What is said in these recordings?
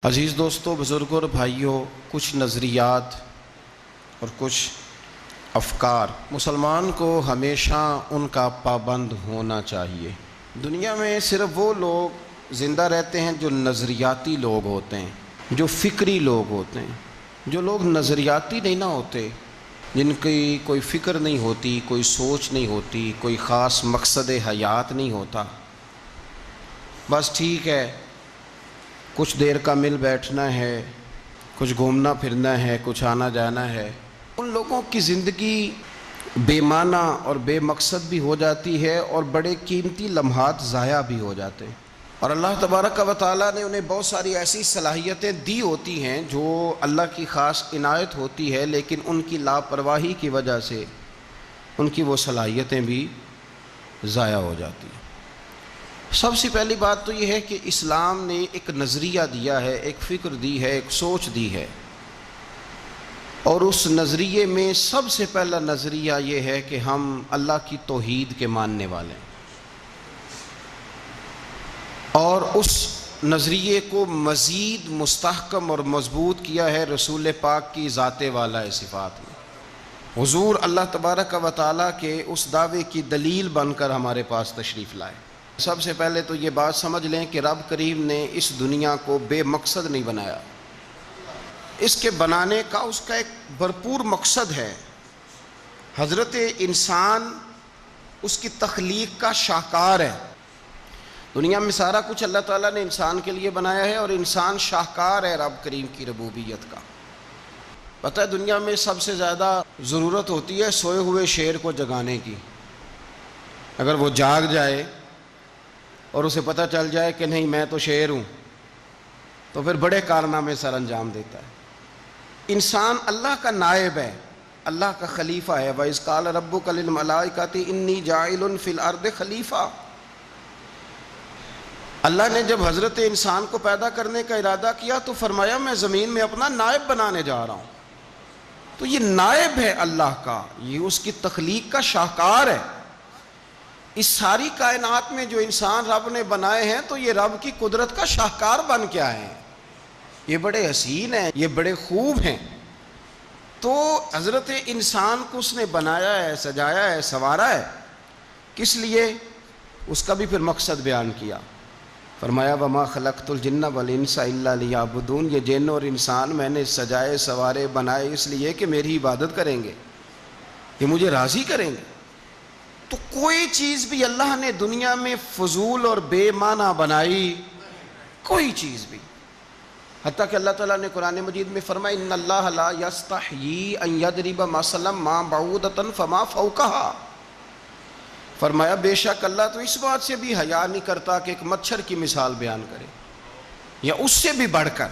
عزیز دوستو، بزرگوں اور بھائیوں، کچھ نظریات اور کچھ افکار مسلمان کو ہمیشہ ان کا پابند ہونا چاہیے۔ دنیا میں صرف وہ لوگ زندہ رہتے ہیں جو نظریاتی لوگ ہوتے ہیں، جو فکری لوگ ہوتے ہیں۔ جو لوگ نظریاتی نہیں نہ ہوتے، جن کی کوئی فکر نہیں ہوتی، کوئی سوچ نہیں ہوتی، کوئی خاص مقصد حیات نہیں ہوتا، بس ٹھیک ہے کچھ دیر کا مل بیٹھنا ہے، کچھ گھومنا پھرنا ہے، کچھ آنا جانا ہے، ان لوگوں کی زندگی بے معنی اور بے مقصد بھی ہو جاتی ہے اور بڑے قیمتی لمحات ضائع بھی ہو جاتے ہیں۔ اور اللہ تبارک و تعالیٰ نے انہیں بہت ساری ایسی صلاحیتیں دی ہوتی ہیں جو اللہ کی خاص عنایت ہوتی ہے، لیکن ان کی لاپرواہی کی وجہ سے ان کی وہ صلاحیتیں بھی ضائع ہو جاتی ہیں۔ سب سے پہلی بات تو یہ ہے کہ اسلام نے ایک نظریہ دیا ہے، ایک فکر دی ہے، ایک سوچ دی ہے، اور اس نظریے میں سب سے پہلا نظریہ یہ ہے کہ ہم اللہ کی توحید کے ماننے والے ہیں، اور اس نظریے کو مزید مستحکم اور مضبوط کیا ہے رسول پاک کی ذات والا صفات میں۔ حضور اللہ تبارک و تعالیٰ کے اس دعوے کی دلیل بن کر ہمارے پاس تشریف لائے۔ سب سے پہلے تو یہ بات سمجھ لیں کہ رب کریم نے اس دنیا کو بے مقصد نہیں بنایا، اس کے بنانے کا اس کا ایک بھرپور مقصد ہے۔ حضرت انسان اس کی تخلیق کا شاہکار ہے۔ دنیا میں سارا کچھ اللہ تعالیٰ نے انسان کے لیے بنایا ہے، اور انسان شاہکار ہے رب کریم کی ربوبیت کا۔ پتہ ہے دنیا میں سب سے زیادہ ضرورت ہوتی ہے سوئے ہوئے شیر کو جگانے کی۔ اگر وہ جاگ جائے اور اسے پتہ چل جائے کہ نہیں میں تو شیر ہوں، تو پھر بڑے کارنامے سر انجام دیتا ہے۔ انسان اللہ کا نائب ہے، اللہ کا خلیفہ ہے۔ وَإِذْ قَالَ رَبُّكَ لِلْمَلَائِكَةِ إِنِّي جَاعِلٌ فِي الْأَرْضِ خلیفہ۔ اللہ نے جب حضرت انسان کو پیدا کرنے کا ارادہ کیا تو فرمایا میں زمین میں اپنا نائب بنانے جا رہا ہوں۔ تو یہ نائب ہے اللہ کا، یہ اس کی تخلیق کا شاہکار ہے۔ اس ساری کائنات میں جو انسان رب نے بنائے ہیں تو یہ رب کی قدرت کا شاہکار بن کے آئے ہیں، یہ بڑے حسین ہیں، یہ بڑے خوب ہیں۔ تو حضرت انسان کو اس نے بنایا ہے، سجایا ہے، سنوارا ہے، کس لیے؟ اس کا بھی پھر مقصد بیان کیا۔ فرمایا وَمَا خَلَقْتُ الْجِنَّ وَالْإِنسَ إِلَّا لِيَعْبُدُونِ، یہ جن اور انسان میں نے سجائے سنوارے بنائے اس لیے کہ میری عبادت کریں گے، یہ مجھے راضی کریں گے۔ تو کوئی چیز بھی اللہ نے دنیا میں فضول اور بے معنی بنائی، کوئی چیز بھی۔ حتیٰ کہ اللہ تعالیٰ نے قرآن مجید میں فرمایا ان اللہ لا یستحیی ان یضرب مثلا ما بعودۃ فما فوقہا، فرمایا بے شک اللہ تو اس بات سے بھی حیا نہیں کرتا کہ ایک مچھر کی مثال بیان کرے، یا اس سے بھی بڑھ کر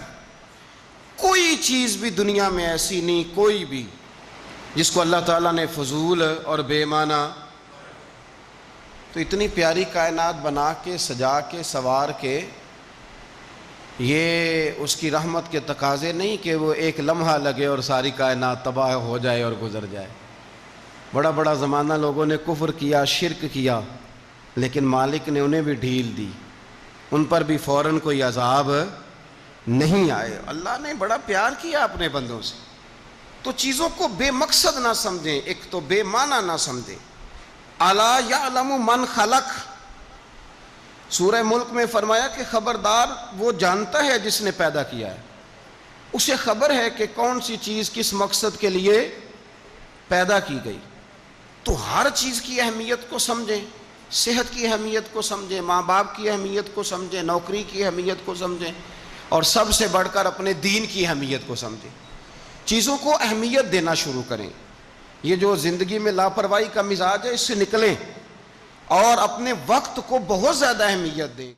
کوئی چیز بھی دنیا میں ایسی نہیں، کوئی بھی جس کو اللہ تعالیٰ نے فضول اور بے معنی۔ تو اتنی پیاری کائنات بنا کے، سجا کے، سوار کے، یہ اس کی رحمت کے تقاضے نہیں کہ وہ ایک لمحہ لگے اور ساری کائنات تباہ ہو جائے اور گزر جائے۔ بڑا بڑا زمانہ لوگوں نے کفر کیا، شرک کیا، لیکن مالک نے انہیں بھی ڈھیل دی، ان پر بھی فوراً کوئی عذاب نہیں آئے۔ اللہ نے بڑا پیار کیا اپنے بندوں سے۔ تو چیزوں کو بے مقصد نہ سمجھیں، ایک تو بے معنی نہ سمجھیں۔ الا یعلم من خلق، سورہ ملک میں فرمایا کہ خبردار وہ جانتا ہے جس نے پیدا کیا ہے، اسے خبر ہے کہ کون سی چیز کس مقصد کے لیے پیدا کی گئی۔ تو ہر چیز کی اہمیت کو سمجھیں، صحت کی اہمیت کو سمجھیں، ماں باپ کی اہمیت کو سمجھیں، نوکری کی اہمیت کو سمجھیں، اور سب سے بڑھ کر اپنے دین کی اہمیت کو سمجھیں۔ چیزوں کو اہمیت دینا شروع کریں۔ یہ جو زندگی میں لاپرواہی کا مزاج ہے اس سے نکلیں اور اپنے وقت کو بہت زیادہ اہمیت دیں۔